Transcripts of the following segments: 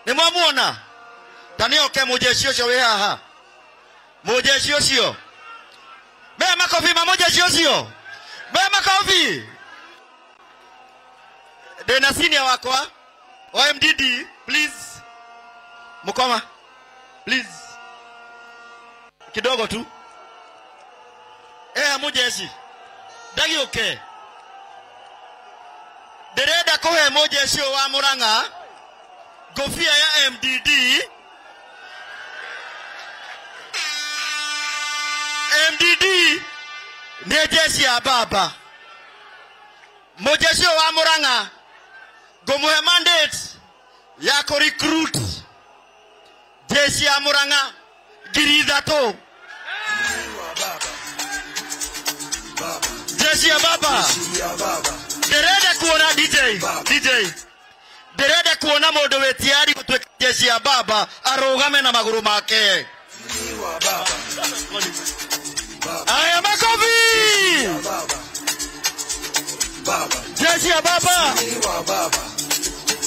Nimwamuona. Tani oke mujeshi ucio we haha. Mujeshi ucio. Be makofi mamujeshi ucio. Be makofi. Dena senior wakwa. OMDD, please. Mukoma. Please. Kidogo tu. Mujeshi. Dagi okay. Dereda kohe mujeshi wa Muranga. Gofia ya MDD. MDD ni jeshi ya baba. Mujeshi wa Muranga gomuhe mandate ya ko recruit jeshi ya Muranga girithato. Jeshi ya baba. Dereda kuona DJ. Dereda kuona mundu wetiari gutweka jeshi ya baba arugame na maguru make. Aya makofi. Jeshi ya baba.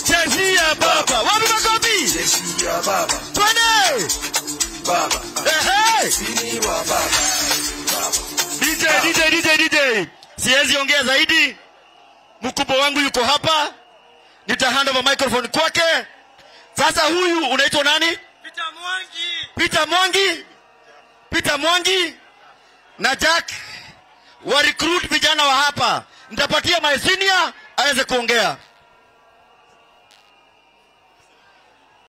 Jeshi ya baba. Wapi makofi? Jeshi ya baba. Twende. Baba. DJ. Siwezi ongea zaidi. Mkubwa wangu yuko hapa. Nitahand over microphone kwake. Sasa huyu unaitwa nani? Peter Mwangi na Jack wa recruit vijana wa hapa. Nitapatia my senior aweze kuongea.